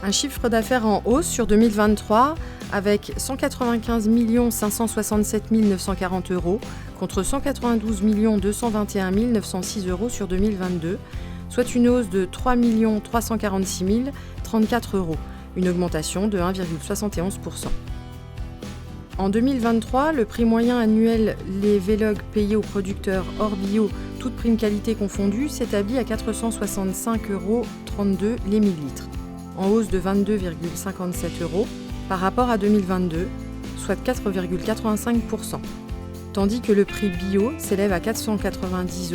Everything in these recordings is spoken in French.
Un chiffre d'affaires en hausse sur 2023 avec 195 567 940 € contre 192 221 906 € sur 2022, soit une hausse de 3 346 034 €, une augmentation de 1,71%. En 2023, le prix moyen annuel les Vlog payés aux producteurs hors bio, toutes primes qualité confondues, s'établit à 465,32 € les millilitres, en hausse de 22,57 € par rapport à 2022, soit 4,85%, tandis que le prix bio s'élève à 490,80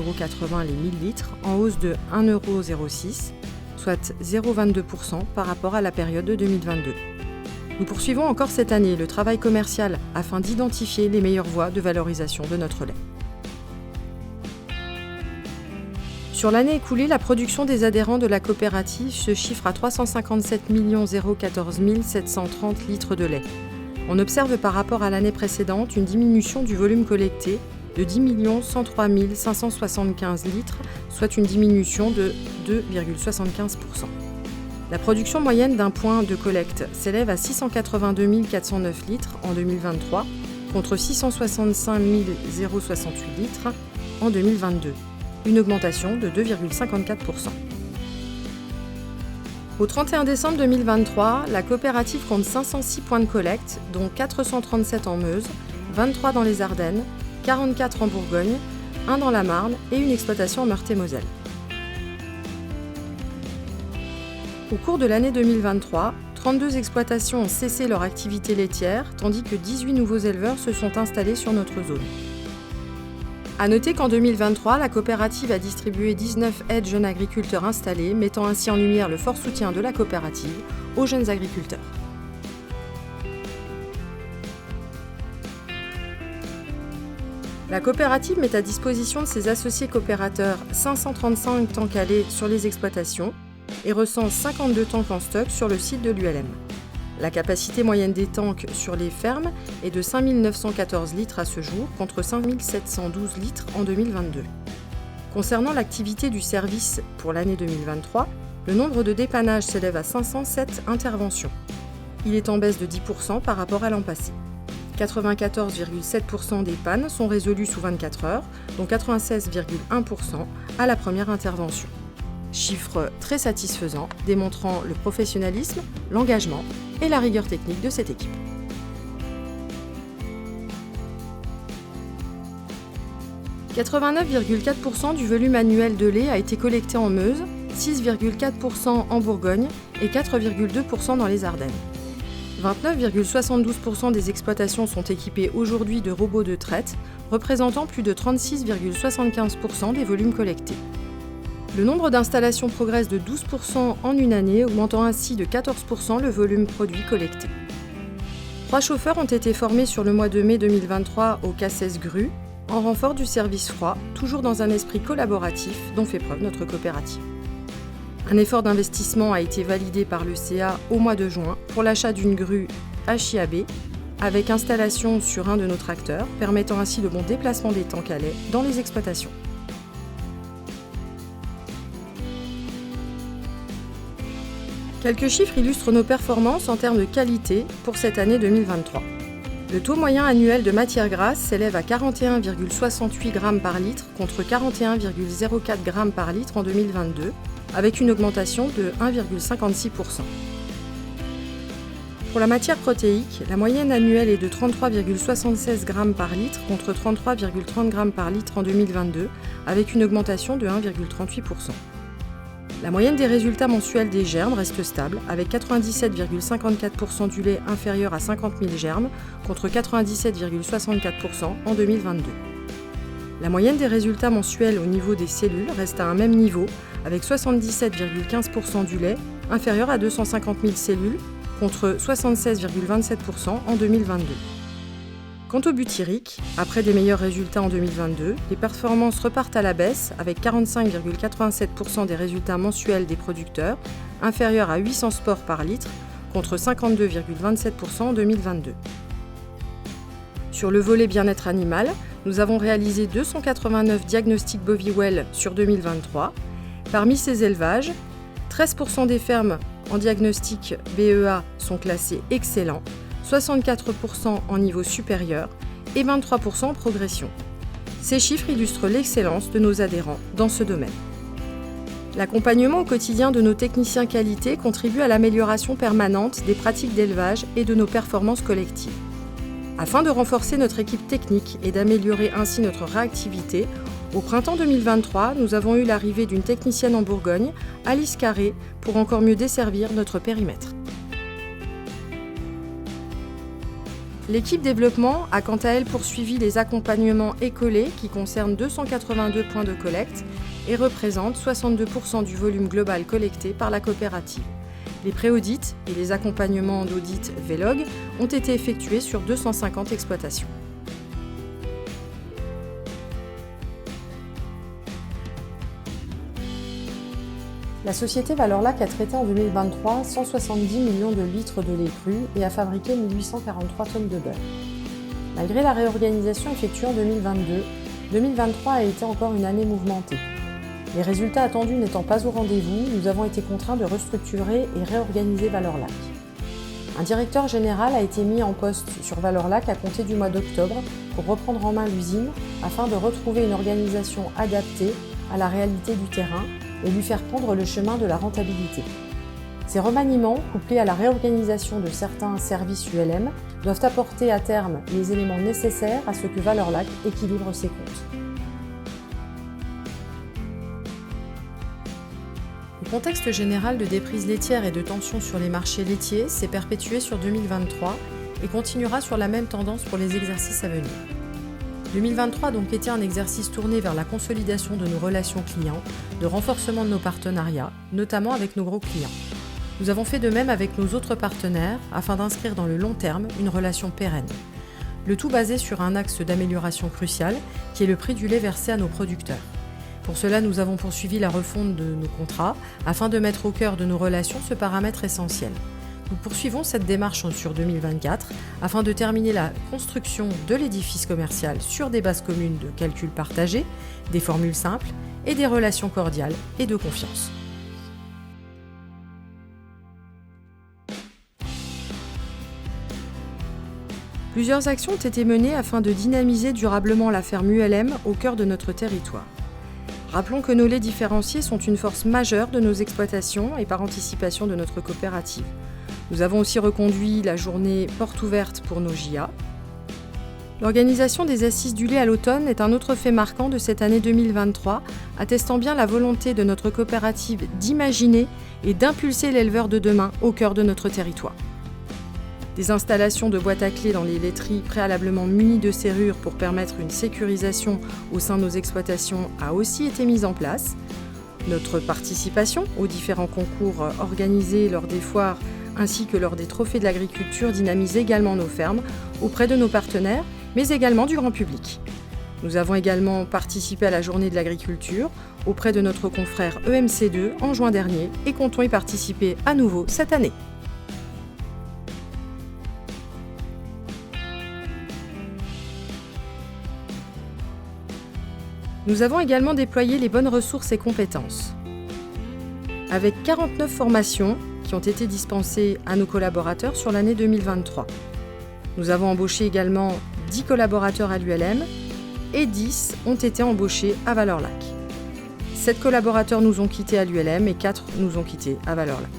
€ les millilitres, en hausse de 1,06 €, soit 0,22% par rapport à la période de 2022. Nous poursuivons encore cette année le travail commercial afin d'identifier les meilleures voies de valorisation de notre lait. Sur l'année écoulée, la production des adhérents de la coopérative se chiffre à 357 014 730 litres de lait. On observe par rapport à l'année précédente une diminution du volume collecté de 10 103 575 litres, soit une diminution de 2,75%. La production moyenne d'un point de collecte s'élève à 682 409 litres en 2023 contre 665 068 litres en 2022, une augmentation de 2,54%. Au 31 décembre 2023, la coopérative compte 506 points de collecte, dont 437 en Meuse, 23 dans les Ardennes, 44 en Bourgogne, 1 dans la Marne et une exploitation en Meurthe-et-Moselle. Au cours de l'année 2023, 32 exploitations ont cessé leur activité laitière, tandis que 18 nouveaux éleveurs se sont installés sur notre zone. A noter qu'en 2023, la coopérative a distribué 19 aides jeunes agriculteurs installés, mettant ainsi en lumière le fort soutien de la coopérative aux jeunes agriculteurs. La coopérative met à disposition de ses associés coopérateurs 535 tanks à lait sur les exploitations et recense 52 tanks en stock sur le site de l'ULM. La capacité moyenne des tanks sur les fermes est de 5 914 litres à ce jour, contre 5 712 litres en 2022. Concernant l'activité du service pour l'année 2023, le nombre de dépannages s'élève à 507 interventions. Il est en baisse de 10% par rapport à l'an passé. 94,7% des pannes sont résolues sous 24 heures, dont 96,1% à la première intervention. Chiffre très satisfaisant, démontrant le professionnalisme, l'engagement et la rigueur technique de cette équipe. « 89,4% du volume annuel de lait a été collecté en Meuse, 6,4% en Bourgogne et 4,2% dans les Ardennes. 29,72% des exploitations sont équipées aujourd'hui de robots de traite, représentant plus de 36,75% des volumes collectés. Le nombre d'installations progresse de 12% en une année, augmentant ainsi de 14% le volume produit collecté. 3 chauffeurs ont été formés sur le mois de mai 2023 au Casses Gru, en renfort du service froid, toujours dans un esprit collaboratif dont fait preuve notre coopérative. Un effort d'investissement a été validé par le CA au mois de juin pour l'achat d'une grue HIAB, avec installation sur un de nos tracteurs, permettant ainsi le bon déplacement des tanks à lait dans les exploitations. Quelques chiffres illustrent nos performances en termes de qualité pour cette année 2023. Le taux moyen annuel de matière grasse s'élève à 41,68 g par litre contre 41,04 g par litre en 2022, avec une augmentation de 1,56%. Pour la matière protéique, la moyenne annuelle est de 33,76 g par litre contre 33,30 g par litre en 2022, avec une augmentation de 1,38%. La moyenne des résultats mensuels des germes reste stable, avec 97,54% du lait inférieur à 50 000 germes contre 97,64% en 2022. La moyenne des résultats mensuels au niveau des cellules reste à un même niveau, avec 77,15% du lait inférieur à 250 000 cellules contre 76,27% en 2022. Quant au butyrique, après des meilleurs résultats en 2022, les performances repartent à la baisse avec 45,87% des résultats mensuels des producteurs, inférieurs à 800 spores par litre, contre 52,27% en 2022. Sur le volet bien-être animal, nous avons réalisé 289 diagnostics Bovie Well sur 2023. Parmi ces élevages, 13% des fermes en diagnostic BEA sont classés excellents, 64% en niveau supérieur et 23% en progression. Ces chiffres illustrent l'excellence de nos adhérents dans ce domaine. L'accompagnement au quotidien de nos techniciens qualité contribue à l'amélioration permanente des pratiques d'élevage et de nos performances collectives. Afin de renforcer notre équipe technique et d'améliorer ainsi notre réactivité, au printemps 2023, nous avons eu l'arrivée d'une technicienne en Bourgogne, Alice Carré, pour encore mieux desservir notre périmètre. L'équipe développement a quant à elle poursuivi les accompagnements écolés qui concernent 282 points de collecte et représentent 62% du volume global collecté par la coopérative. Les pré-audits et les accompagnements d'audit Vlog ont été effectués sur 250 exploitations. La société Valorlac a traité en 2023 170 millions de litres de lait cru et a fabriqué 1843 tonnes de beurre. Malgré la réorganisation effectuée en 2022, 2023 a été encore une année mouvementée. Les résultats attendus n'étant pas au rendez-vous, nous avons été contraints de restructurer et réorganiser Valorlac. Un directeur général a été mis en poste sur Valorlac à compter du mois d'octobre pour reprendre en main l'usine afin de retrouver une organisation adaptée à la réalité du terrain et lui faire prendre le chemin de la rentabilité. Ces remaniements, couplés à la réorganisation de certains services ULM, doivent apporter à terme les éléments nécessaires à ce que Valorlac équilibre ses comptes. Le contexte général de déprise laitière et de tensions sur les marchés laitiers s'est perpétué sur 2023 et continuera sur la même tendance pour les exercices à venir. 2023 a donc été un exercice tourné vers la consolidation de nos relations clients, de renforcement de nos partenariats, notamment avec nos gros clients. Nous avons fait de même avec nos autres partenaires afin d'inscrire dans le long terme une relation pérenne. Le tout basé sur un axe d'amélioration crucial qui est le prix du lait versé à nos producteurs. Pour cela, nous avons poursuivi la refonte de nos contrats afin de mettre au cœur de nos relations ce paramètre essentiel. Nous poursuivons cette démarche sur 2024 afin de terminer la construction de l'édifice commercial sur des bases communes de calcul partagé, des formules simples et des relations cordiales et de confiance. Plusieurs actions ont été menées afin de dynamiser durablement la ferme ULM au cœur de notre territoire. Rappelons que nos laits différenciés sont une force majeure de nos exploitations et par anticipation de notre coopérative. Nous avons aussi reconduit la journée porte ouverte pour nos JA. L'organisation des assises du lait à l'automne est un autre fait marquant de cette année 2023, attestant bien la volonté de notre coopérative d'imaginer et d'impulser l'éleveur de demain au cœur de notre territoire. Des installations de boîtes à clés dans les laiteries préalablement munies de serrures pour permettre une sécurisation au sein de nos exploitations a aussi été mise en place. Notre participation aux différents concours organisés lors des foires ainsi que lors des trophées de l'agriculture dynamise également nos fermes auprès de nos partenaires, mais également du grand public. Nous avons également participé à la journée de l'agriculture auprès de notre confrère EMC2 en juin dernier et comptons y participer à nouveau cette année. Nous avons également déployé les bonnes ressources et compétences. Avec 49 formations qui ont été dispensées à nos collaborateurs sur l'année 2023. Nous avons embauché également 10 collaborateurs à l'ULM et 10 ont été embauchés à Valorlac. 7 collaborateurs nous ont quittés à l'ULM et 4 nous ont quittés à Valorlac.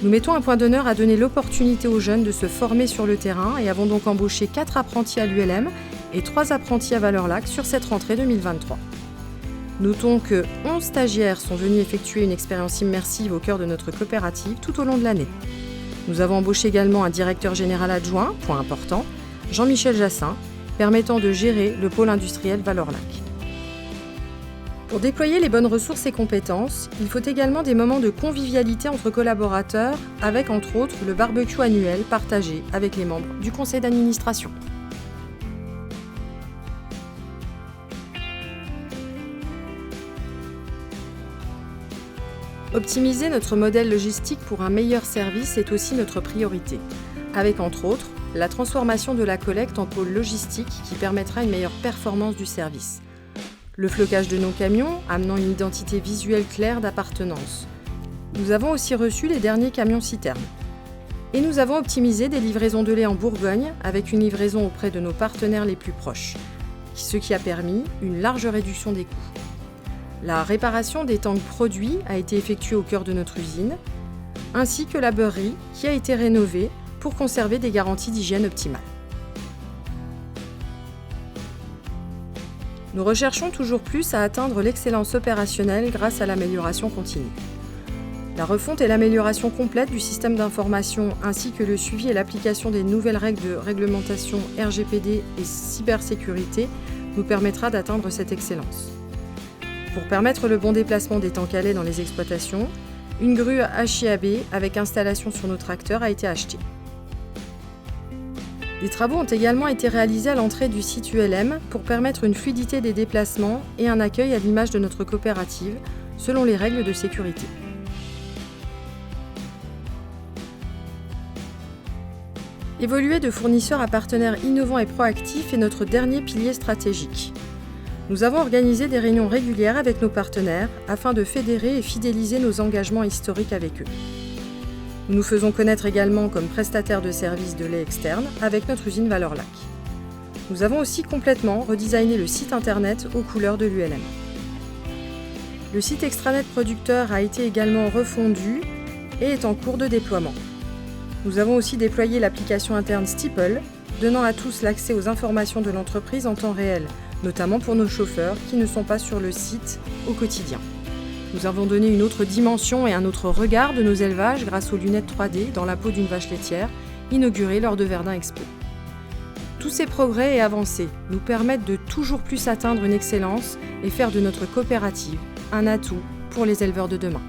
Nous mettons un point d'honneur à donner l'opportunité aux jeunes de se former sur le terrain et avons donc embauché 4 apprentis à l'ULM et 3 apprentis à Valorlac sur cette rentrée 2023. Notons que 11 stagiaires sont venus effectuer une expérience immersive au cœur de notre coopérative tout au long de l'année. Nous avons embauché également un directeur général adjoint, point important, Jean-Michel Jassin, permettant de gérer le pôle industriel Valorlac. Pour déployer les bonnes ressources et compétences, il faut également des moments de convivialité entre collaborateurs, avec entre autres le barbecue annuel partagé avec les membres du conseil d'administration. Optimiser notre modèle logistique pour un meilleur service est aussi notre priorité, avec entre autres la transformation de la collecte en pôle logistique qui permettra une meilleure performance du service. Le flocage de nos camions amenant une identité visuelle claire d'appartenance. Nous avons aussi reçu les derniers camions-citernes. Et nous avons optimisé des livraisons de lait en Bourgogne avec une livraison auprès de nos partenaires les plus proches, ce qui a permis une large réduction des coûts. La réparation des tanks produits a été effectuée au cœur de notre usine, ainsi que la beurrerie qui a été rénovée pour conserver des garanties d'hygiène optimales. Nous recherchons toujours plus à atteindre l'excellence opérationnelle grâce à l'amélioration continue. La refonte et l'amélioration complète du système d'information ainsi que le suivi et l'application des nouvelles règles de réglementation RGPD et cybersécurité nous permettra d'atteindre cette excellence. Pour permettre le bon déplacement des tanks à lait dans les exploitations, une grue HIAB avec installation sur nos tracteurs a été achetée. Des travaux ont également été réalisés à l'entrée du site ULM pour permettre une fluidité des déplacements et un accueil à l'image de notre coopérative, selon les règles de sécurité. Évoluer de fournisseurs à partenaires innovants et proactifs est notre dernier pilier stratégique. Nous avons organisé des réunions régulières avec nos partenaires afin de fédérer et fidéliser nos engagements historiques avec eux. Nous nous faisons connaître également comme prestataire de services de lait externe avec notre usine Valorlac. Nous avons aussi complètement redesigné le site internet aux couleurs de l'ULM. Le site extranet producteur a été également refondu et est en cours de déploiement. Nous avons aussi déployé l'application interne Steeple, donnant à tous l'accès aux informations de l'entreprise en temps réel, notamment pour nos chauffeurs qui ne sont pas sur le site au quotidien. Nous avons donné une autre dimension et un autre regard de nos élevages grâce aux lunettes 3D dans la peau d'une vache laitière, inaugurée lors de Verdun Expo. Tous ces progrès et avancées nous permettent de toujours plus atteindre une excellence et faire de notre coopérative un atout pour les éleveurs de demain.